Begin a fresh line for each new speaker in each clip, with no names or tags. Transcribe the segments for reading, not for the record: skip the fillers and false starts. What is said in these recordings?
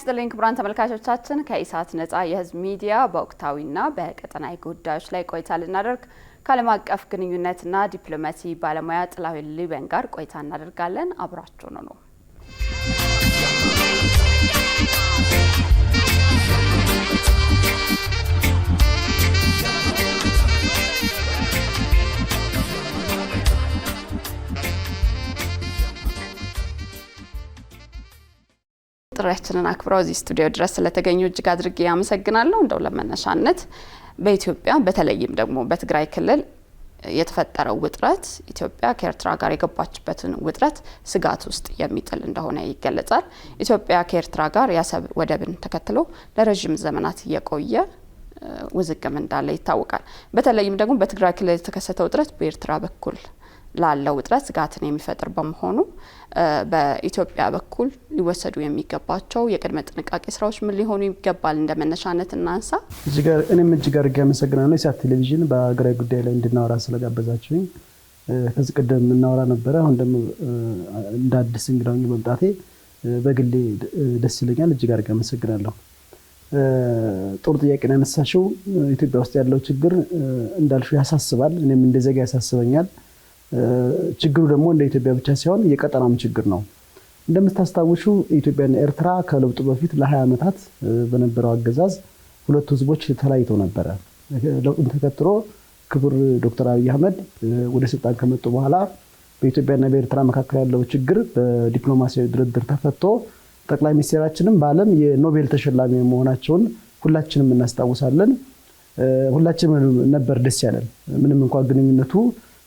ይስጥልኝ ክቡራን ተመልካቾቻችን ከኢሳት ነጻ የህዝብ ሚዲያ በወቅታዊና በቀጠናዊ ጉዳዮች ላይ ቆይታ ልናደርግ ከዓለም አቀፍ ግንኙነትና ዲፕሎማሲ ባለሙያ ጥላሁን ሊበን ጋር ቆይታ እናደርጋለን። አብራችሁን ነው። ጥሪያችንን አክብረው እዚህ ስቱዲዮ ድረስ ስለተገኙ እጅግ አድርጌ ያመሰግናለሁ። እንደው ለመነሻነት በኢትዮጵያ በተለይም ደግሞ በትግራይ ክልል የተፈጠረው ውጥረት ኢትዮጵያ ከኤርትራ ጋር የገባችበትን ውጥረት ስጋት ውስጥ የሚጥል እንደሆነ ይገለጻል። ኢትዮጵያ ከኤርትራ ጋር የአሰብ ወደብን ተከትሎ ለረጅም ዘመናት የቆየ ውዝግም እንዳለ ይታወቃል። በተለይም ደግሞ በትግራይ ክልል የተከሰተው ውጥረት በኤርትራ በኩል ላለው ውጥረት ስጋትን የሚፈጥር በመሆኑ በኢትዮጵያ በኩል ሊወሰዱ የሚገባቸው የቅድመ ጥንቃቄ ስራዎች ምን ሊሆኑ ይገባል እንደመነሻነት እናንሳ።
እኔም እጅግ አድርጌ አመሰግናለሁ። ኢሳት ቴሌቪዥን በሀገራዊ ጉዳይ ላይ እንድናወራ ስለጋበዛችሁኝ። ከዚህ ቀደም እናወራ ነበረ፣ አሁን ደግሞ እንደ አዲስ እንግዳው በመምጣቴ በግሌ ደስ ይለኛል። እጅግ አድርጌ አመሰግናለሁ። ጥሩ ጥያቄ ነው ያነሳሽው። ኢትዮጵያ ውስጥ ያለው ችግር እንዳልሽው ያሳስባል፣ እኔም እንደዘጋ ያሳስበኛል። ችግሩ ደግሞ እንደ ኢትዮጵያ ብቻ ሳይሆን የቀጠናም ችግር ነው። እንደምታስታውሹ ኢትዮጵያና ኤርትራ ከለውጡ በፊት ለ20 ዓመታት በነበረው አገዛዝ ሁለቱ ህዝቦች ተለያይተው ነበረ። ለውጡን ተከትሎ ክቡር ዶክተር አብይ አህመድ ወደ ስልጣን ከመጡ በኋላ በኢትዮጵያና በኤርትራ መካከል ያለው ችግር በዲፕሎማሲያዊ ድርድር ተፈቶ ጠቅላይ ሚኒስትራችንም በዓለም የኖቤል ተሸላሚ መሆናቸውን ሁላችንም እናስታውሳለን። ሁላችንም ነበር ደስ ያለን። ምንም እንኳን ግንኙነቱ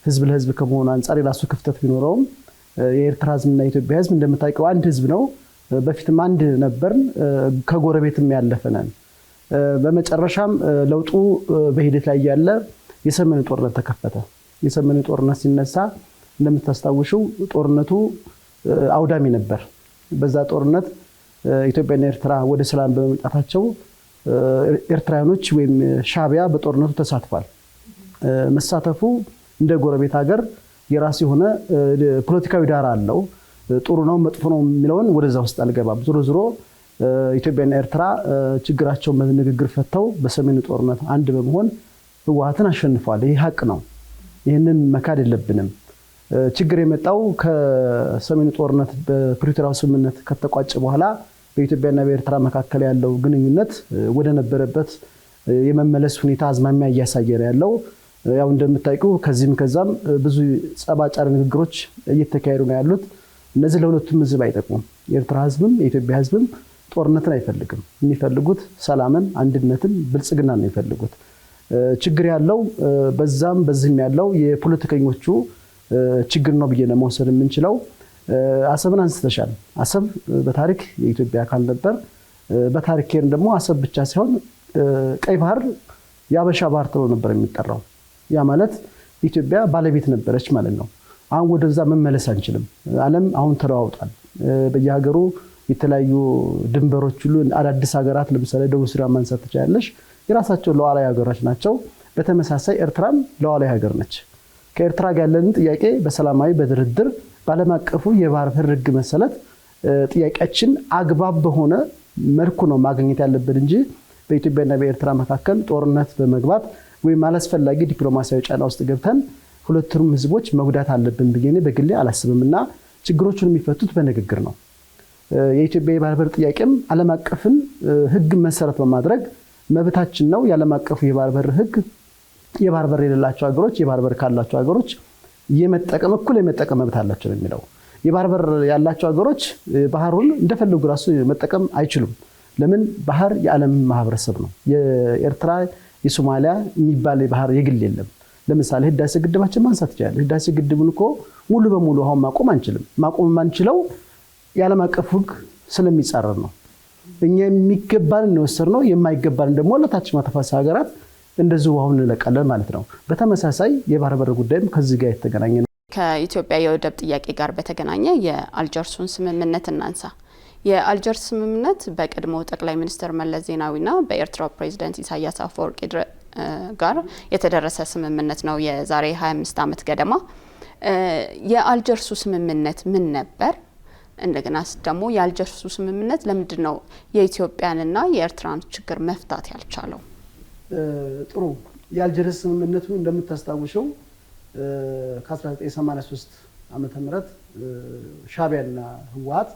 ህዝብ ለህዝብ ከመሆኑ አንፃር የራሱ ክፍተት ቢኖረውም የኤርትራ ህዝብና የኢትዮጵያ ህዝብ እንደምታውቀው አንድ ህዝብ ነው። በፊትም አንድ ነበርን፣ ከጎረቤትም ያለፈነን። በመጨረሻም ለውጡ በሂደት ላይ ያለ የሰሜኑ ጦርነት ተከፈተ። የሰሜኑ ጦርነት ሲነሳ እንደምታስታውሽው ጦርነቱ አውዳሚ ነበር። በዛ ጦርነት ኢትዮጵያና ኤርትራ ወደ ሰላም በመምጣታቸው ኤርትራውያኖች ወይም ሻዕቢያ በጦርነቱ ተሳትፏል። መሳተፉ እንደ ጎረቤት ሀገር የራሱ የሆነ ፖለቲካዊ ዳራ አለው። ጥሩ ነው መጥፎ ነው የሚለውን ወደዛ ውስጥ አልገባም። ዞሮ ዞሮ ኢትዮጵያና ኤርትራ ችግራቸውን በንግግር ፈተው በሰሜኑ ጦርነት አንድ በመሆን ህወሓትን አሸንፈዋል። ይህ ሀቅ ነው። ይህንን መካድ የለብንም። ችግር የመጣው ከሰሜኑ ጦርነት በፕሪቶሪያው ስምምነት ከተቋጨ በኋላ በኢትዮጵያና በኤርትራ መካከል ያለው ግንኙነት ወደ ነበረበት የመመለስ ሁኔታ አዝማሚያ እያሳየ ነው ያለው። ያው እንደምታውቁ ከዚህም ከዛም ብዙ ጸባጫሪ ንግግሮች እየተካሄዱ ነው ያሉት። እነዚህ ለሁለቱም ህዝብ አይጠቅሙም። የኤርትራ ህዝብም የኢትዮጵያ ህዝብም ጦርነትን አይፈልግም። የሚፈልጉት ሰላምን፣ አንድነትን፣ ብልጽግናን ነው የሚፈልጉት። ችግር ያለው በዛም በዚህም ያለው የፖለቲከኞቹ ችግር ነው ብዬ ነው መውሰድ የምንችለው። አሰብን አንስተሻል። አሰብ በታሪክ የኢትዮጵያ አካል ነበር። በታሪክን ደግሞ አሰብ ብቻ ሳይሆን ቀይ ባህር የአበሻ ባህር ተብሎ ነበር የሚጠራው። ያ ማለት ኢትዮጵያ ባለቤት ነበረች ማለት ነው። አሁን ወደዛ መመለስ አንችልም። ዓለም አሁን ተለዋውጧል። በየሀገሩ የተለያዩ ድንበሮች ሁሉ አዳዲስ ሀገራት ለምሳሌ ደቡብ ሱዳን ማንሳት ትችላለሽ። የራሳቸው ሉዓላዊ ሀገሮች ናቸው። በተመሳሳይ ኤርትራም ሉዓላዊ ሀገር ነች። ከኤርትራ ጋር ያለንን ጥያቄ በሰላማዊ በድርድር ባለም አቀፉ የባህር በር ህግ መሰረት ጥያቄያችን አግባብ በሆነ መልኩ ነው ማግኘት ያለብን እንጂ በኢትዮጵያና በኤርትራ መካከል ጦርነት በመግባት ወይም አላስፈላጊ ዲፕሎማሲያዊ ጫና ውስጥ ገብተን ሁለቱንም ህዝቦች መጉዳት አለብን ብዬ እኔ በግሌ አላስብምና ችግሮቹን የሚፈቱት በንግግር ነው። የኢትዮጵያ የባህር በር ጥያቄም ዓለም አቀፍን ህግ መሰረት በማድረግ መብታችን ነው። የዓለም አቀፉ የባህር በር ህግ የባህር በር የሌላቸው ሀገሮች የባህር በር ካላቸው ሀገሮች የመጠቀም እኩል የመጠቀም መብት አላቸው የሚለው። የባህር በር ያላቸው ሀገሮች ባህሩን እንደፈለጉ ራሱ መጠቀም አይችሉም። ለምን? ባህር የዓለም ማህበረሰብ ነው። የኤርትራ የሶማሊያ የሚባል ባህር የግል የለም። ለምሳሌ ህዳሴ ግድባችን ማንሳት ይችላል። ህዳሴ ግድቡን እኮ ሙሉ በሙሉ አሁን ማቆም አንችልም። ማቆም የማንችለው የዓለም አቀፍ ህግ ስለሚጻረር ነው። እኛ የሚገባን ነው የማይገባን ደግሞ ለታች ተፋሰስ ሀገራት እንደዚሁ አሁን እንለቃለን ማለት ነው። በተመሳሳይ የባህር በር ጉዳይም ከዚህ ጋር የተገናኘ ነው።
ከኢትዮጵያ የወደብ ጥያቄ ጋር በተገናኘ የአልጀርሱን ስምምነት እናንሳ። የአልጀርስ ስምምነት በቀድሞ ጠቅላይ ሚኒስትር መለስ ዜናዊና በኤርትራው ፕሬዝዳንት ኢሳያስ አፈወርቂ ጋር የተደረሰ ስምምነት ነው። የዛሬ 25 ዓመት ገደማ የአልጀርሱ ስምምነት ምን ነበር? እንደገናስ ደግሞ የአልጀርሱ ስምምነት ለምንድን ነው የኢትዮጵያንና የኤርትራን ችግር መፍታት ያልቻለው?
ጥሩ የአልጀርስ ስምምነቱ እንደምታስታውሸው ከ1983 ዓመተ ምህረት ሻዕቢያና ህወሓት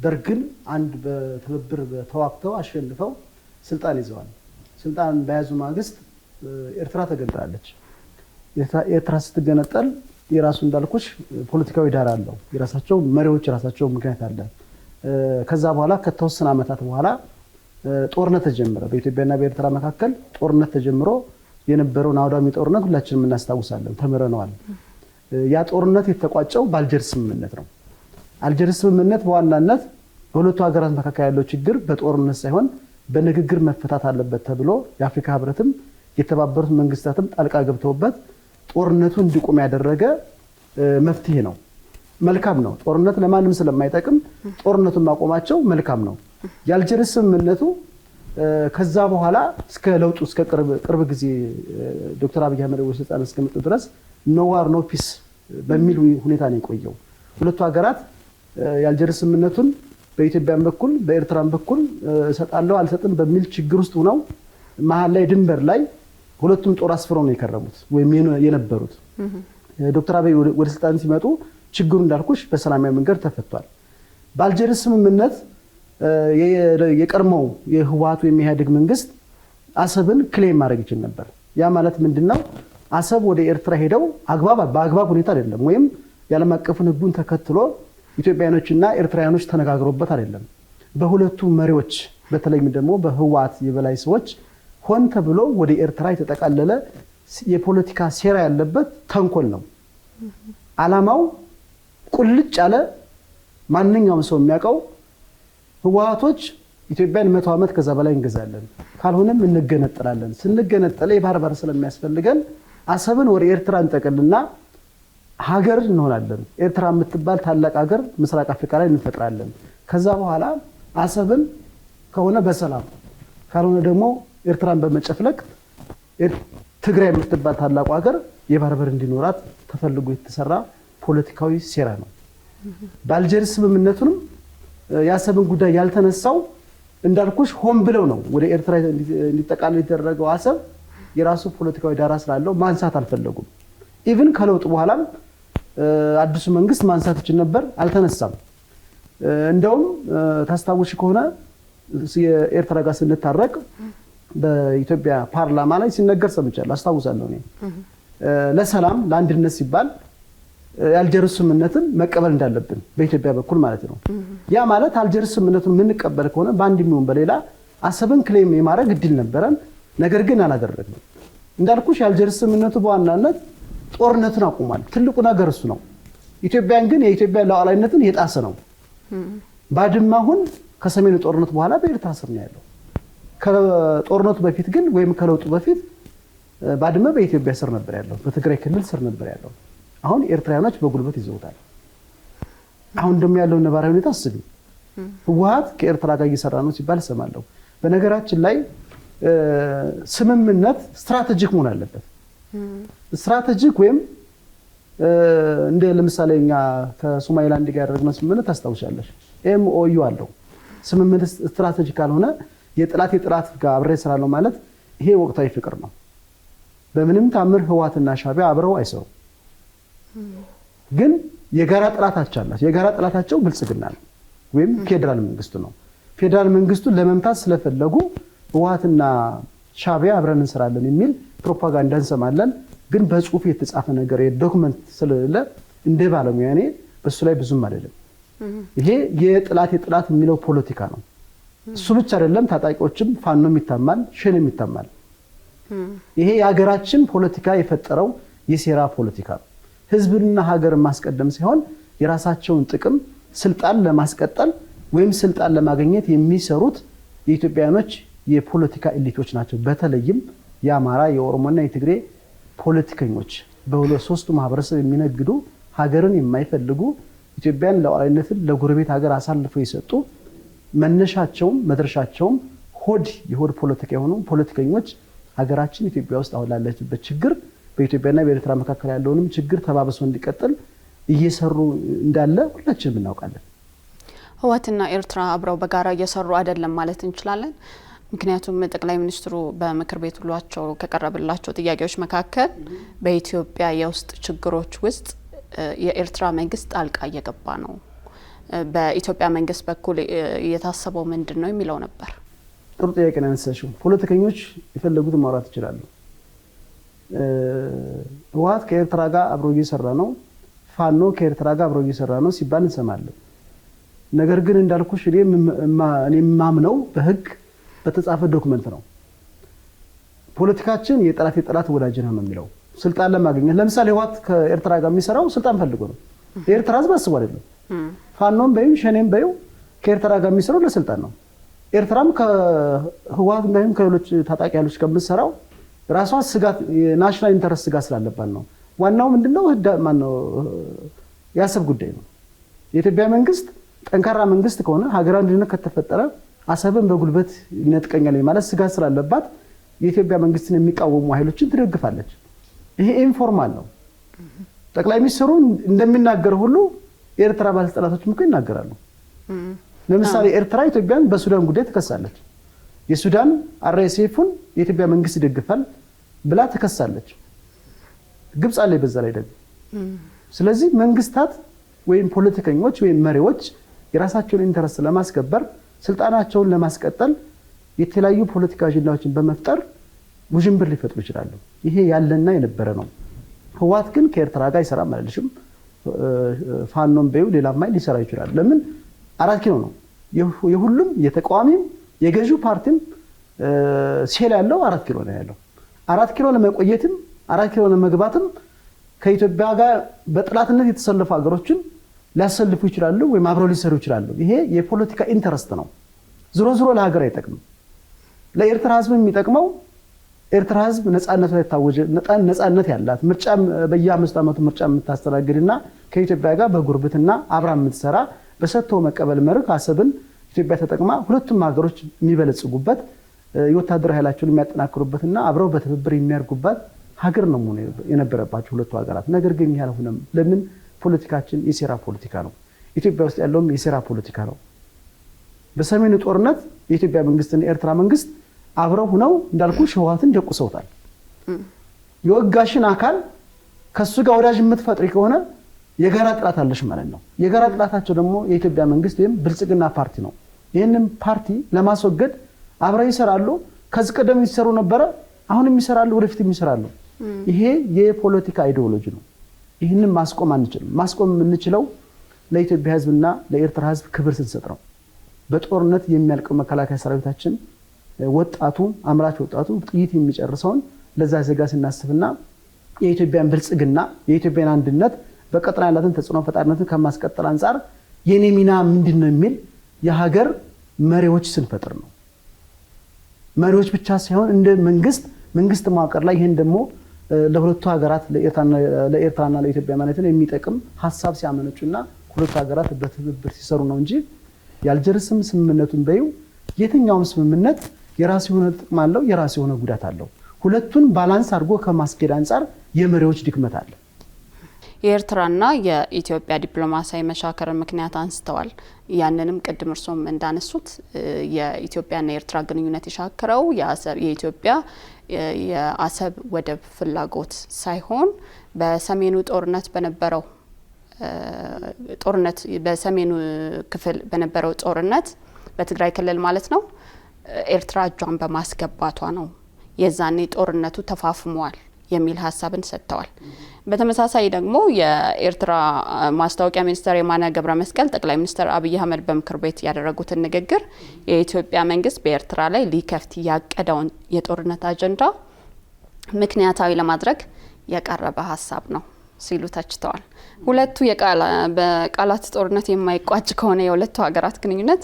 ደርግን አንድ በትብብር ተዋግተው አሸንፈው ስልጣን ይዘዋል። ስልጣን በያዙ ማግስት ኤርትራ ተገንጥላለች። ኤርትራ ስትገነጠል የራሱ እንዳልኩሽ ፖለቲካዊ ዳራ አለው። የራሳቸው መሪዎች የራሳቸው ምክንያት አለ። ከዛ በኋላ ከተወሰነ ዓመታት በኋላ ጦርነት ተጀመረ። በኢትዮጵያና በኤርትራ መካከል ጦርነት ተጀምሮ የነበረውን አውዳሚ ጦርነት ሁላችንም እናስታውሳለን፣ ተምረነዋል። ያ ጦርነት የተቋጨው በአልጀርስ ስምምነት ነው። አልጀርስ ስምምነት በዋናነት በሁለቱ ሀገራት መካከል ያለው ችግር በጦርነት ሳይሆን በንግግር መፈታት አለበት ተብሎ የአፍሪካ ህብረትም የተባበሩት መንግስታትም ጣልቃ ገብተውበት ጦርነቱ እንዲቆም ያደረገ መፍትሄ ነው። መልካም ነው። ጦርነት ለማንም ስለማይጠቅም ጦርነቱን ማቆማቸው መልካም ነው። የአልጀርስ ስምምነቱ ከዛ በኋላ እስከ ለውጡ እስከ ቅርብ ጊዜ ዶክተር አብይ አህመድ ወደ ስልጣን እስከመጡ ድረስ ኖ ዋር ኖ ፒስ በሚል ሁኔታ ነው የቆየው። ሁለቱ ሀገራት የአልጀርስ ስምምነቱን በኢትዮጵያም በኩል በኤርትራም በኩል እሰጣለሁ አልሰጥም በሚል ችግር ውስጥ ሆነው መሀል ላይ ድንበር ላይ ሁለቱም ጦር አስፍረው ነው የከረሙት ወይም የነበሩት። ዶክተር አብይ ወደ ስልጣን ሲመጡ ችግሩ እንዳልኩሽ በሰላማዊ መንገድ ተፈቷል። በአልጀርስ ስምምነት የቀድሞው የህወሓት ወይም የኢህአዴግ መንግስት አሰብን ክሌም ማድረግ ይችል ነበር። ያ ማለት ምንድነው? አሰብ ወደ ኤርትራ ሄደው በአግባብ ሁኔታ አይደለም ወይም የዓለም አቀፉን ህጉን ተከትሎ ኢትዮጵያኖችና ኤርትራውያኖች ተነጋግሮበት አይደለም። በሁለቱ መሪዎች በተለይም ደግሞ በህወሓት የበላይ ሰዎች ሆን ተብሎ ወደ ኤርትራ የተጠቃለለ የፖለቲካ ሴራ ያለበት ተንኮል ነው። ዓላማው ቁልጭ ያለ ማንኛውም ሰው የሚያውቀው ህወሓቶች ኢትዮጵያን 100 ዓመት ከዛ በላይ እንገዛለን፣ ካልሆነም እንገነጠላለን። ስንገነጠለ የባህር በር ስለሚያስፈልገን አሰብን ወደ ኤርትራ እንጠቅልና ሀገር እንሆናለን። ኤርትራ የምትባል ታላቅ ሀገር ምስራቅ አፍሪካ ላይ እንፈጥራለን። ከዛ በኋላ አሰብን ከሆነ በሰላም ካልሆነ ደግሞ ኤርትራን በመጨፍለቅ ትግራይ የምትባል ታላቁ ሀገር የባህር በር እንዲኖራት ተፈልጎ የተሰራ ፖለቲካዊ ሴራ ነው። በአልጀርስ ስምምነቱንም የአሰብን ጉዳይ ያልተነሳው እንዳልኩሽ ሆን ብለው ነው ወደ ኤርትራ እንዲጠቃለል የተደረገው። አሰብ የራሱ ፖለቲካዊ ዳራ ስላለው ማንሳት አልፈለጉም። ኢቭን ከለውጥ በኋላም አዲሱ መንግስት ማንሳት ይችል ነበር፣ አልተነሳም። እንደውም ታስታውሽ ከሆነ የኤርትራ ጋር ስንታረቅ በኢትዮጵያ ፓርላማ ላይ ሲነገር ሰምቻለሁ፣ አስታውሳለሁ። እኔ ለሰላም ለአንድነት ሲባል የአልጀርስ ስምምነትን መቀበል እንዳለብን በኢትዮጵያ በኩል ማለት ነው። ያ ማለት አልጀርስ ስምምነቱን የምንቀበል ከሆነ በአንድ የሚሆን በሌላ አሰብን ክሌም የማድረግ እድል ነበረን። ነገር ግን አላደረግንም። እንዳልኩሽ የአልጀርስ ስምምነቱ በዋናነት ጦርነትን አቁሟል። ትልቁ ነገር እሱ ነው። ኢትዮጵያን ግን የኢትዮጵያ ሉዓላዊነትን የጣሰ ነው። ባድመ አሁን ከሰሜኑ ጦርነት በኋላ በኤርትራ ስር ነው ያለው። ከጦርነቱ በፊት ግን ወይም ከለውጡ በፊት ባድመ በኢትዮጵያ ስር ነበር ያለው፣ በትግራይ ክልል ስር ነበር ያለው። አሁን ኤርትራውያኖች በጉልበት ይዘውታል። አሁን ደግሞ ያለው ነባራዊ ሁኔታ አስቢ። ህወሓት ከኤርትራ ጋር እየሰራ ነው ሲባል ሰማለሁ። በነገራችን ላይ ስምምነት ስትራቴጂክ መሆን አለበት። ስትራቴጂክ ወይም እንደ ለምሳሌ እኛ ከሶማሊላንድ ጋር ያደረግነው ስምምነት ታስታውሻለሽ፣ ኤምኦዩ አለው። ስምምነት ስትራቴጂክ ካልሆነ የጥላት ጋር አብሬ እሰራለሁ ማለት ይሄ ወቅታዊ ፍቅር ነው። በምንም ታምር ህወሓትና ሻዕቢያ አብረው አይሰሩም። ግን የጋራ ጥላታቸው አላቸው። የጋራ ጥላታቸው ብልጽግና ነው ወይም ፌዴራል መንግስቱ ነው። ፌዴራል መንግስቱን ለመምታት ስለፈለጉ ህወሓትና ሻዕቢያ አብረን እንሰራለን የሚል ፕሮፓጋንዳ እንሰማለን። ግን በጽሁፍ የተጻፈ ነገር የዶክመንት ስለሌለ እንደ ባለሙያ እኔ በሱ ላይ ብዙም አይደለም። ይሄ የጥላት የሚለው ፖለቲካ ነው። እሱ ብቻ አይደለም፣ ታጣቂዎችም ፋኖም ይታማል፣ ሸኔም ይታማል። ይሄ የሀገራችን ፖለቲካ የፈጠረው የሴራ ፖለቲካ ነው። ህዝብንና ሀገርን ማስቀደም ሲሆን የራሳቸውን ጥቅም ስልጣን ለማስቀጠል ወይም ስልጣን ለማግኘት የሚሰሩት የኢትዮጵያኖች የፖለቲካ ኤሊቶች ናቸው። በተለይም የአማራ፣ የኦሮሞና የትግሬ ፖለቲከኞች በሁለት ሶስቱ ማህበረሰብ የሚነግዱ ሀገርን የማይፈልጉ ኢትዮጵያን ሉዓላዊነትን ለጎረቤት ሀገር አሳልፈው የሰጡ መነሻቸውም መድረሻቸውም የሆድ ፖለቲካ የሆኑ ፖለቲከኞች ሀገራችን ኢትዮጵያ ውስጥ አሁን ላለችበት ችግር በኢትዮጵያና በኤርትራ መካከል ያለውንም ችግር ተባብሶ እንዲቀጥል እየሰሩ እንዳለ ሁላችንም እናውቃለን።
ህወሓትና ኤርትራ አብረው በጋራ እየሰሩ አይደለም ማለት እንችላለን። ምክንያቱም ጠቅላይ ሚኒስትሩ በምክር ቤት ውሏቸው ከቀረበላቸው ጥያቄዎች መካከል በኢትዮጵያ የውስጥ ችግሮች ውስጥ የኤርትራ መንግስት ጣልቃ እየገባ ነው፣ በኢትዮጵያ መንግስት በኩል እየታሰበው ምንድነው የሚለው ነበር።
ጥሩ ጥያቄ ነው ያነሳሽው። ፖለቲከኞች የፈለጉትን ማውራት ይችላሉ። ህወሓት ከኤርትራ ጋር አብሮ እየሰራ ነው፣ ፋኖ ከኤርትራ ጋር አብሮ እየሰራ ነው ሲባል እንሰማለን። ነገር ግን እንዳልኩሽ እኔ የማምነው በህግ በተጻፈ ዶክመንት ነው። ፖለቲካችን የጠላት ወዳጅ ነው የሚለው ስልጣን ለማግኘት ለምሳሌ ህወሓት ከኤርትራ ጋር የሚሰራው ስልጣን ፈልጎ ነው። የኤርትራ ህዝብ አስቦ አይደለም። ፋኖም በይው ሸኔም በይው ከኤርትራ ጋር የሚሰራው ለስልጣን ነው። ኤርትራም ከህወሓት ጋርም ከሌሎች ታጣቂ ኃይሎች ጋር የምትሰራው ራሷ ስጋት የናሽናል ኢንተረስት ስጋት ስላለባት ነው። ዋናው ምንድነው ማነው ያሰብ ጉዳይ ነው። የኢትዮጵያ መንግስት ጠንካራ መንግስት ከሆነ ሀገራዊ አንድነት ከተፈጠረ አሰብን በጉልበት ይነጥቀኛል ማለት ስጋት ስላለባት የኢትዮጵያ መንግስትን የሚቃወሙ ኃይሎችን ትደግፋለች። ይሄ ኢንፎርማል ነው። ጠቅላይ ሚኒስትሩ እንደሚናገር ሁሉ ኤርትራ ባለስልጣናቶችም እኮ ይናገራሉ። ለምሳሌ ኤርትራ ኢትዮጵያን በሱዳን ጉዳይ ተከሳለች። የሱዳን አርኤስኤፍን የኢትዮጵያ መንግስት ይደግፋል ብላ ተከሳለች። ግብጽ አለ በዛ ላይ ደግሞ። ስለዚህ መንግስታት ወይም ፖለቲከኞች ወይም መሪዎች የራሳቸውን ኢንተረስት ለማስከበር ስልጣናቸውን ለማስቀጠል የተለያዩ ፖለቲካ አጀንዳዎችን በመፍጠር ውዥንብር ሊፈጥሩ ይችላሉ። ይሄ ያለና የነበረ ነው። ህወሓት ግን ከኤርትራ ጋር ይሰራል ማለትሽም ፋኖም በዩ ሌላም ማይ ሊሰራ ይችላል። ለምን 4 ኪሎ ነው የሁሉም የተቃዋሚም የገዢው ፓርቲም ሴል ያለው 4 ኪሎ ነው ያለው። 4 ኪሎ ለመቆየትም 4 ኪሎ ለመግባትም ከኢትዮጵያ ጋር በጥላትነት የተሰለፉ ሀገሮችን ሊያሰልፉ ይችላሉ ወይም አብረው ሊሰሩ ይችላሉ። ይሄ የፖለቲካ ኢንተረስት ነው። ዝሮ ለሀገር አይጠቅምም። ለኤርትራ ህዝብ የሚጠቅመው ኤርትራ ህዝብ ነፃነቱ የታወጀ ነፃነት ያላት ምርጫ በየ5 ዓመቱ ምርጫ የምታስተናግድና ከኢትዮጵያ ጋር በጉርብትና አብራ የምትሰራ በሰጥቶ መቀበል መርህ አሰብን ኢትዮጵያ ተጠቅማ ሁለቱም ሀገሮች የሚበለጽጉበት የወታደራዊ ኃይላቸውን የሚያጠናክሩበትና አብረው በትብብር የሚያርጉበት ሀገር ነው የነበረባቸው ሁለቱ ሀገራት። ነገር ግን ይሄ አልሆነም። ለምን? ፖለቲካችን የሴራ ፖለቲካ ነው። ኢትዮጵያ ውስጥ ያለውም የሴራ ፖለቲካ ነው። በሰሜኑ ጦርነት የኢትዮጵያ መንግስትና የኤርትራ መንግስት አብረው ሆነው እንዳልኩሽ ህወሓትን ደቁሰውታል። የወጋሽን አካል ከሱ ጋር ወዳጅ የምትፈጥሪ ከሆነ የጋራ ጥላት አለሽ ማለት ነው። የጋራ ጥላታቸው ደግሞ የኢትዮጵያ መንግስት ወይም ብልጽግና ፓርቲ ነው። ይህንን ፓርቲ ለማስወገድ አብረው ይሰራሉ። ከዚህ ቀደም ይሰሩ ነበረ፣ አሁንም ይሰራሉ፣ ወደፊት ይሰራሉ። ይሄ የፖለቲካ አይዲዮሎጂ ነው። ይህንን ማስቆም አንችልም። ማስቆም የምንችለው ለኢትዮጵያ ህዝብና ለኤርትራ ህዝብ ክብር ስንሰጥ ነው። በጦርነት የሚያልቀው መከላከያ ሰራዊታችን ወጣቱ አምራች ወጣቱ ጥይት የሚጨርሰውን ለዛ ዜጋ ስናስብና የኢትዮጵያን ብልጽግና የኢትዮጵያን አንድነት በቀጠና ያላትን ተጽዕኖ ፈጣሪነትን ከማስቀጠል አንፃር የኔ ሚና ምንድነው የሚል የሀገር መሪዎች ስንፈጥር ነው። መሪዎች ብቻ ሳይሆን እንደ መንግስት መዋቅር ላይ ይሄን ደግሞ ለሁለቱ ሀገራት ለኤርትራና ለኢትዮጵያ ማለትን የሚጠቅም ሐሳብ ሲያመነጩና ሁለቱ ሀገራት በትብብር ሲሰሩ ነው እንጂ ያልጀርስም ስምምነቱን በዩ የትኛውም ስምምነት የራሱ የሆነ ጥቅም አለው፣ የራሱ የሆነ ጉዳት አለው። ሁለቱን ባላንስ አድርጎ ከማስኬድ አንፃር የመሪዎች ድክመት አለ።
የኤርትራና የኢትዮጵያ ዲፕሎማሲያዊ መሻከር ምክንያት አንስተዋል። ያንንም ቅድም እርሶም እንዳነሱት የኢትዮጵያና የኤርትራ ግንኙነት የሻከረው የኢትዮጵያ የአሰብ ወደብ ፍላጎት ሳይሆን በሰሜኑ በሰሜኑ ክፍል በነበረው ጦርነት በትግራይ ክልል ማለት ነው ኤርትራ እጇን በማስገባቷ ነው። የዛኔ ጦርነቱ ተፋፍሟል የሚል ሀሳብን ሰጥተዋል። በተመሳሳይ ደግሞ የኤርትራ ማስታወቂያ ሚኒስትር የማነ ገብረ መስቀል ጠቅላይ ሚኒስትር አብይ አህመድ በምክር ቤት ያደረጉትን ንግግር የኢትዮጵያ መንግስት በኤርትራ ላይ ሊከፍት ያቀደውን የጦርነት አጀንዳ ምክንያታዊ ለማድረግ የቀረበ ሀሳብ ነው ሲሉ ተችተዋል። ሁለቱ በቃላት ጦርነት የማይቋጭ ከሆነ የሁለቱ ሀገራት ግንኙነት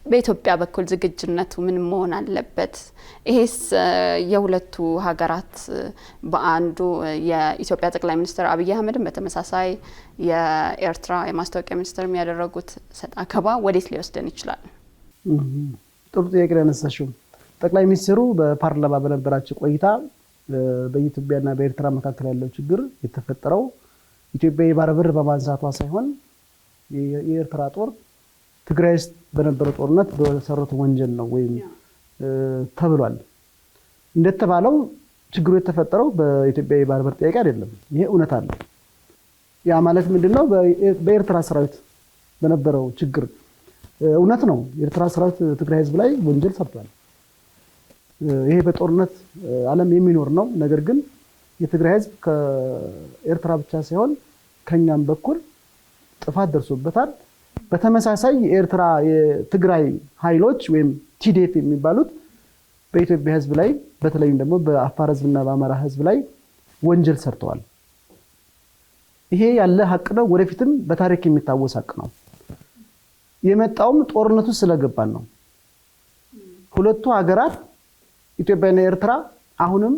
በኢትዮጵያ በኩል ዝግጁነቱ ምን መሆን አለበት? ይሄስ የሁለቱ ሀገራት በአንዱ የኢትዮጵያ ጠቅላይ ሚኒስትር አብይ አህመድም በተመሳሳይ የኤርትራ የማስታወቂያ ሚኒስትር የሚያደርጉት ሰጣ ገባ ወዴት ሊወስደን ይችላል?
ጥሩ ጥያቄ ያነሳሽው። ጠቅላይ ሚኒስትሩ በፓርላማ በነበራቸው ቆይታ በኢትዮጵያና በኤርትራ መካከል ያለው ችግር የተፈጠረው ኢትዮጵያ የባህር በር በማንሳቷ ሳይሆን የኤርትራ ጦር ትግራይ ውስጥ በነበረው ጦርነት በሰሩት ወንጀል ነው ወይም ተብሏል። እንደተባለው ችግሩ የተፈጠረው በኢትዮጵያ የባህር በር ጥያቄ አይደለም። ይሄ እውነት አለ። ያ ማለት ምንድነው? በኤርትራ ሰራዊት በነበረው ችግር እውነት ነው። የኤርትራ ሰራዊት ትግራይ ህዝብ ላይ ወንጀል ሰርቷል። ይሄ በጦርነት ዓለም የሚኖር ነው። ነገር ግን የትግራይ ህዝብ ከኤርትራ ብቻ ሳይሆን ከኛም በኩል ጥፋት ደርሶበታል። በተመሳሳይ የኤርትራ የትግራይ ኃይሎች ወይም ቲዴፍ የሚባሉት በኢትዮጵያ ህዝብ ላይ በተለይም ደግሞ በአፋር ህዝብና በአማራ ህዝብ ላይ ወንጀል ሰርተዋል። ይሄ ያለ ሀቅ ነው። ወደፊትም በታሪክ የሚታወስ ሀቅ ነው። የመጣውም ጦርነቱ ስለገባን ነው። ሁለቱ ሀገራት ኢትዮጵያና ኤርትራ አሁንም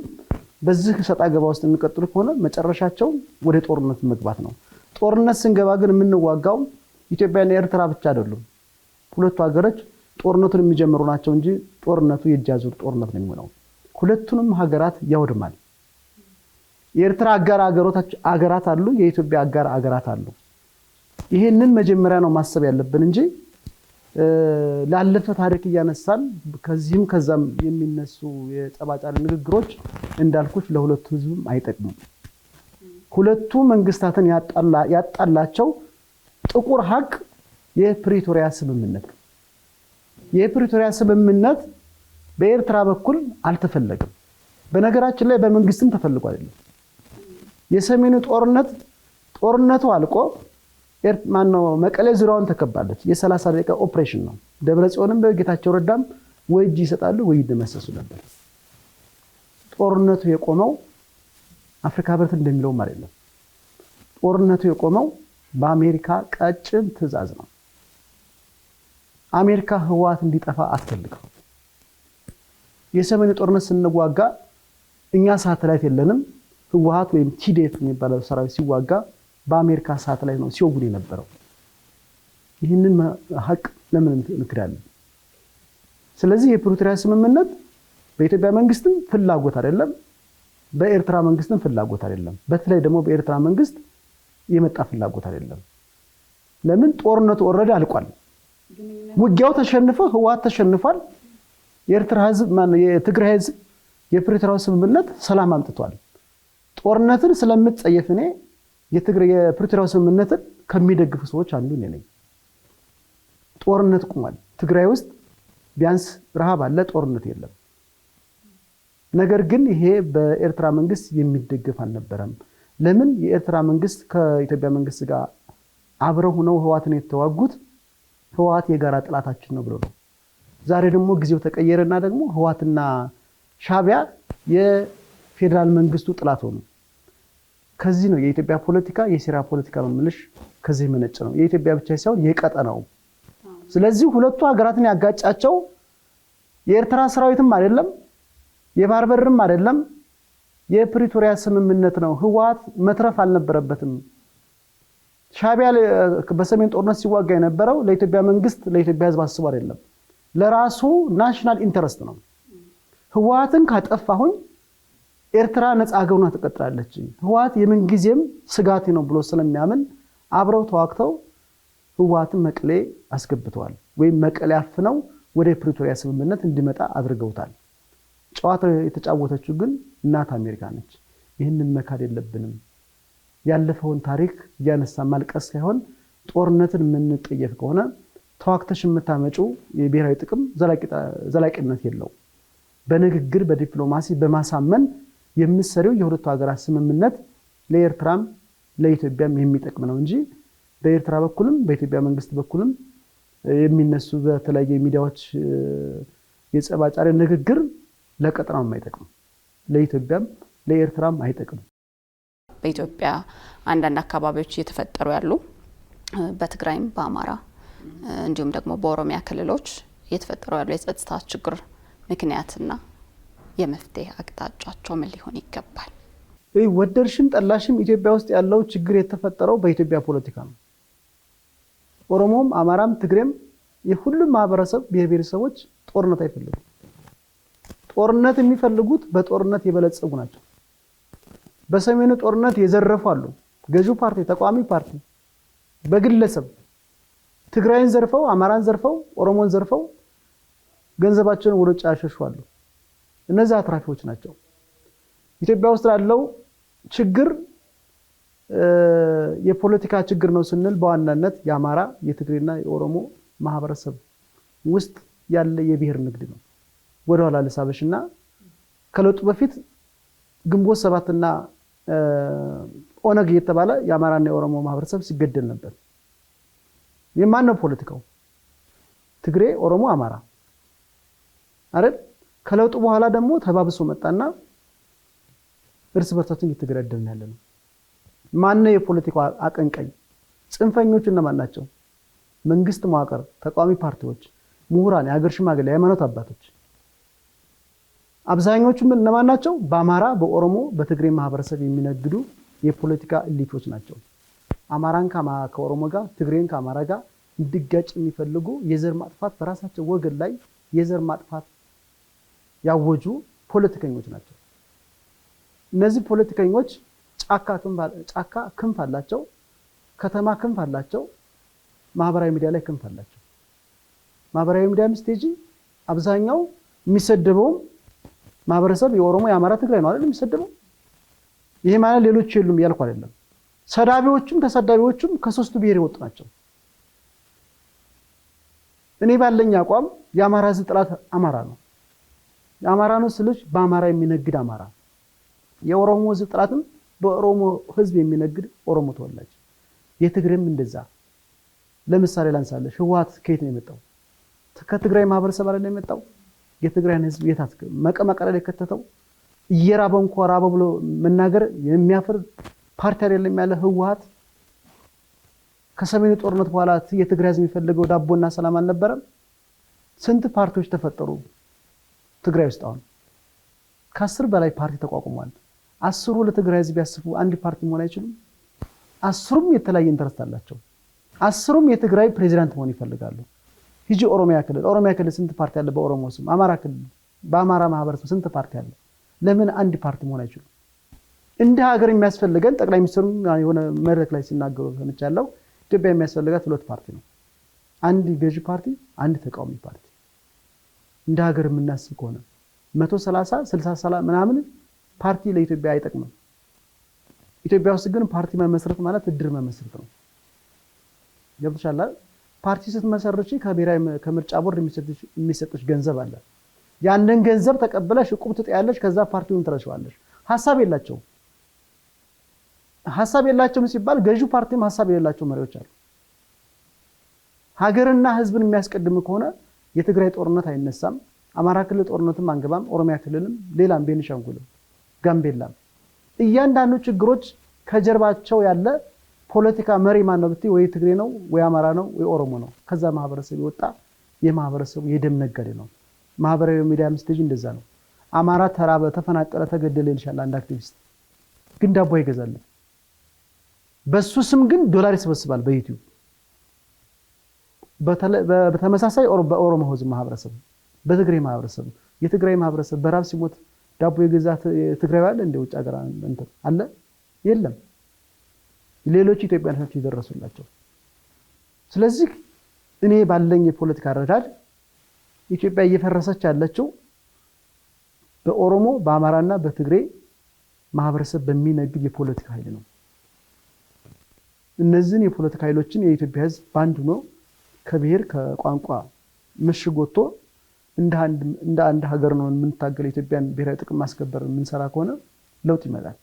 በዚህ ሰጣ ገባ ውስጥ የሚቀጥሉ ከሆነ መጨረሻቸው ወደ ጦርነት መግባት ነው። ጦርነት ስንገባ ግን የምንዋጋው ኢትዮጵያና ኤርትራ ብቻ አይደሉም። ሁለቱ ሀገሮች ጦርነቱን የሚጀምሩ ናቸው እንጂ ጦርነቱ የእጅ አዙር ጦርነት ነው የሚሆነው። ሁለቱንም ሀገራት ያወድማል። የኤርትራ አጋር አገራት አሉ፣ የኢትዮጵያ አጋር አገራት አሉ። ይሄንን መጀመሪያ ነው ማሰብ ያለብን እንጂ ላለፈ ታሪክ እያነሳን ከዚህም ከዛም የሚነሱ የጠባጫሪ ንግግሮች እንዳልኩት ለሁለቱ ህዝብም አይጠቅሙም። ሁለቱ መንግስታትን ያጣላቸው ጥቁር ሀቅ የፕሪቶሪያ ስምምነት። የፕሪቶሪያ ስምምነት በኤርትራ በኩል አልተፈለገም። በነገራችን ላይ በመንግስትም ተፈልጎ አይደለም። የሰሜኑ ጦርነቱ አልቆ መቀሌ ዙሪያውን ተከባለች። የ30 ደቂቃ ኦፕሬሽን ነው። ደብረጽዮንም በጌታቸው ረዳም ወይ እጅ ይሰጣሉ ወይ ይደመሰሱ ነበር። ጦርነቱ የቆመው አፍሪካ ህብረት እንደሚለውም አይደለም። ጦርነቱ የቆመው በአሜሪካ ቀጭን ትዕዛዝ ነው። አሜሪካ ህወሓት እንዲጠፋ አትፈልግም። የሰሜኑ ጦርነት ስንዋጋ እኛ ሳተላይት የለንም። ህወሓት ወይም ቲዴፍ የሚባለው ሰራዊት ሲዋጋ በአሜሪካ ሳተላይት ነው ሲወጉድ የነበረው። ይህንን ሀቅ ለምን እንክዳለን? ስለዚህ የፕሪቶሪያ ስምምነት በኢትዮጵያ መንግስትም ፍላጎት አይደለም፣ በኤርትራ መንግስትም ፍላጎት አይደለም። በተለይ ደግሞ በኤርትራ መንግስት የመጣ ፍላጎት አይደለም። ለምን? ጦርነቱ ኦልሬዲ አልቋል። ውጊያው ተሸንፎ ህወሓት ተሸንፏል። የኤርትራ ህዝብ የትግራይ ህዝብ የፕሪቶሪያው ስምምነት ሰላም አምጥቷል። ጦርነትን ስለምትጸየፍ እኔ የፕሪቶሪያው ስምምነትን ከሚደግፉ ሰዎች አንዱ ነኝ። ጦርነት ቆሟል። ትግራይ ውስጥ ቢያንስ ረሃብ አለ፣ ጦርነት የለም። ነገር ግን ይሄ በኤርትራ መንግስት የሚደገፍ አልነበረም። ለምን? የኤርትራ መንግስት ከኢትዮጵያ መንግስት ጋር አብረው ሆነው ህወሓትን የተዋጉት ህወሓት የጋራ ጥላታችን ነው ብሎ ነው። ዛሬ ደግሞ ጊዜው ተቀየረና ደግሞ ህወሓትና ሻዕቢያ የፌዴራል መንግስቱ ጥላት ሆኑ። ከዚህ ነው የኢትዮጵያ ፖለቲካ የሴራ ፖለቲካ መምልሽ ከዚህ መነጭ ነው። የኢትዮጵያ ብቻ ሳይሆን የቀጠናው። ስለዚህ ሁለቱ ሀገራትን ያጋጫቸው የኤርትራ ሰራዊትም አይደለም፣ የባህር በርም አይደለም፣ የፕሪቶሪያ ስምምነት ነው። ህወሓት መትረፍ አልነበረበትም። ሻዕቢያ በሰሜን ጦርነት ሲዋጋ የነበረው ለኢትዮጵያ መንግስት ለኢትዮጵያ ህዝብ አስቦ አይደለም፣ ለራሱ ናሽናል ኢንተረስት ነው። ህወሓትን ካጠፋሁኝ ኤርትራ ነፃ ሀገሩን ተቀጥላለች። ህወሓት የምንጊዜም ስጋቴ ነው ብሎ ስለሚያምን አብረው ተዋክተው ህወሓትን መቀሌ አስገብተዋል፣ ወይም መቀሌ አፍነው ወደ ፕሪቶሪያ ስምምነት እንዲመጣ አድርገውታል። ጨዋታው የተጫወተችው ግን እናት አሜሪካ ነች። ይህንን መካድ የለብንም። ያለፈውን ታሪክ እያነሳ ማልቀስ ሳይሆን ጦርነትን የምንጠየፍ ከሆነ ተዋክተሽ የምታመጪው የብሔራዊ ጥቅም ዘላቂነት የለው። በንግግር በዲፕሎማሲ በማሳመን የምትሰሪው የሁለቱ ሀገራት ስምምነት ለኤርትራም ለኢትዮጵያም የሚጠቅም ነው እንጂ በኤርትራ በኩልም በኢትዮጵያ መንግስት በኩልም የሚነሱ በተለያየ ሚዲያዎች የጸባጫሪ ንግግር ለቀጠናው አይጠቅም፣ ለኢትዮጵያም ለኤርትራም አይጠቅም።
በኢትዮጵያ አንዳንድ አካባቢዎች እየተፈጠሩ ያሉ በትግራይም በአማራ እንዲሁም ደግሞ በኦሮሚያ ክልሎች እየተፈጠሩ ያሉ የጸጥታ ችግር ምክንያትና የመፍትሄ አቅጣጫቸው ምን ሊሆን ይገባል?
ወደርሽም ጠላሽም ኢትዮጵያ ውስጥ ያለው ችግር የተፈጠረው በኢትዮጵያ ፖለቲካ ነው። ኦሮሞም አማራም ትግሬም የሁሉም ማህበረሰብ ብሔረሰቦች ጦርነት አይፈልጉም። ጦርነት የሚፈልጉት በጦርነት የበለጸጉ ናቸው። በሰሜኑ ጦርነት የዘረፉ አሉ፣ ገዢው ፓርቲ ተቋሚ ፓርቲ በግለሰብ ትግራይን ዘርፈው አማራን ዘርፈው ኦሮሞን ዘርፈው ገንዘባቸውን ወደ ውጭ ያሸሹዋሉ። እነዚህ አትራፊዎች ናቸው። ኢትዮጵያ ውስጥ ያለው ችግር የፖለቲካ ችግር ነው ስንል በዋናነት የአማራ የትግሬና የኦሮሞ ማህበረሰብ ውስጥ ያለ የብሔር ንግድ ነው። ወደ ኋላ ልሳበሽና ከለውጡ በፊት ግንቦት 7 እና ኦነግ የተባለ የአማራና የኦሮሞ ማህበረሰብ ሲገደል ነበር። የማን ነው ፖለቲካው? ትግሬ፣ ኦሮሞ፣ አማራ አይደል? ከለውጡ በኋላ ደግሞ ተባብሶ መጣና እርስ በርሳችን እየተገዳደልን ያለ ነው። ማን ነው የፖለቲካው አቀንቃኝ? ጽንፈኞቹ እነማን ናቸው? መንግስት መዋቅር፣ ተቃዋሚ ፓርቲዎች፣ ምሁራን፣ የሀገር ሽማግሌ፣ የሃይማኖት አባቶች። አብዛኞቹ እነማን ናቸው? በአማራ በኦሮሞ በትግሬ ማህበረሰብ የሚነግዱ የፖለቲካ ኤሊቶች ናቸው። አማራን ከኦሮሞ ጋር ትግሬን ከአማራ ጋር እንዲጋጭ የሚፈልጉ የዘር ማጥፋት በራሳቸው ወገን ላይ የዘር ማጥፋት ያወጁ ፖለቲከኞች ናቸው። እነዚህ ፖለቲከኞች ጫካ ክንፍ አላቸው፣ ከተማ ክንፍ አላቸው፣ ማህበራዊ ሚዲያ ላይ ክንፍ አላቸው። ማህበራዊ ሚዲያ ስቴጂ አብዛኛው የሚሰደበው ማህበረሰብ የኦሮሞ የአማራ ትግራይ ነው አይደል የሚሰደበው። ይሄ ማለት ሌሎች የሉም እያልኩ አይደለም። ሰዳቢዎቹም ተሰዳቢዎቹም ከሶስቱ ብሔር የወጡ ናቸው። እኔ ባለኝ አቋም የአማራ ህዝብ ጥላት አማራ ነው። የአማራ ነው ስልሽ በአማራ የሚነግድ አማራ፣ የኦሮሞ ህዝብ ጥላትም በኦሮሞ ህዝብ የሚነግድ ኦሮሞ ተወላጅ፣ የትግሬም እንደዛ። ለምሳሌ ላንሳለሽ፣ ህወሓት ከየት ነው የመጣው? ከትግራይ ማህበረሰብ አይደል የመጣው? የትግራይን ህዝብ የታት መቀመቀለ ላይ ከተተው እየራበው እንኳን ራበ ብሎ መናገር የሚያፍር ፓርቲ አይደለም ያለ ህወሓት። ከሰሜኑ ጦርነት በኋላ የትግራይ ህዝብ የሚፈልገው ዳቦና ሰላም አልነበረም? ስንት ፓርቲዎች ተፈጠሩ ትግራይ ውስጥ? አሁን ከ10 በላይ ፓርቲ ተቋቁሟል። 10ሩ ለትግራይ ህዝብ ያስቡ አንድ ፓርቲ መሆን አይችሉም? 10ሩም የተለያየ ኢንተረስት አላቸው። 10ሩም የትግራይ ፕሬዚዳንት መሆን ይፈልጋሉ። ሂጂ ኦሮሚያ ክልል ስንት ፓርቲ አለ? በኦሮሞ ስም። አማራ ክልል በአማራ ማህበረሰብ ስንት ፓርቲ አለ? ለምን አንድ ፓርቲ መሆን አይችሉም? እንደ ሀገር የሚያስፈልገን ጠቅላይ ሚኒስትሩ የሆነ መድረክ ላይ ሲናገሩ ሰምቻለሁ። ኢትዮጵያ የሚያስፈልጋት 2 ፓርቲ ነው። አንድ ገዢ ፓርቲ፣ አንድ ተቃዋሚ ፓርቲ። እንደ ሀገር የምናስብ ከሆነ 130 60 ምናምን ፓርቲ ለኢትዮጵያ አይጠቅምም። ኢትዮጵያ ውስጥ ግን ፓርቲ መመስረት ማለት እድር መመስረት ነው። ገብቶሻል? ፓርቲ ስትመሰርቺ ከብሔራዊ ከምርጫ ቦርድ የሚሰጥሽ ገንዘብ አለ። ያንን ገንዘብ ተቀበለሽ ዕቁብ ትጥያለሽ፣ ከዛ ፓርቲውን ትረሽዋለሽ። ሐሳብ የላቸውም ሲባል ገዢው ፓርቲም ሐሳብ የሌላቸው መሪዎች አሉ። ሀገርና ህዝብን የሚያስቀድም ከሆነ የትግራይ ጦርነት አይነሳም፣ አማራ ክልል ጦርነትም አንገባም፣ ኦሮሚያ ክልልም ሌላም ቤኒሻንጉልም ጋምቤላም። እያንዳንዱ ችግሮች ከጀርባቸው ያለ ፖለቲካ መሪ ማን ነው ብትይ ወይ ትግሬ ነው ወይ አማራ ነው ወይ ኦሮሞ ነው። ከዛ ማህበረሰብ ይወጣ የማህበረሰቡ የደም ነጋዴ ነው። ማህበራዊ ሚዲያ ስቴጅ እንደዛ ነው። አማራ ተራበ፣ ተፈናቀለ፣ ተገደለ ይልሻል አንድ አክቲቪስት፣ ግን ዳቦ ይገዛል። በሱ ስም ግን ዶላር ይሰበስባል በዩቲዩብ። በተመሳሳይ በኦሮሞ ህዝብ ማህበረሰብ፣ በትግሬ ማህበረሰብ፣ የትግራይ ማህበረሰብ በራብ ሲሞት ዳቦ የገዛት ትግራይ አለ እንደ ውጭ ሀገር እንትን አለ የለም። ሌሎች ኢትዮጵያኖች ይደረሱላቸው። ስለዚህ እኔ ባለኝ የፖለቲካ አረዳድ ኢትዮጵያ እየፈረሰች ያለችው በኦሮሞ በአማራና በትግሬ ማህበረሰብ በሚነግድ የፖለቲካ ኃይል ነው። እነዚህን የፖለቲካ ኃይሎችን የኢትዮጵያ ህዝብ ባንድ ነው ከብሔር ከቋንቋ ምሽግ ወጥቶ እንደ አንድ ሀገር ነው የምንታገለው። ኢትዮጵያን ብሔራዊ ጥቅም ማስከበር የምንሰራ ከሆነ ለውጥ ይመጣል።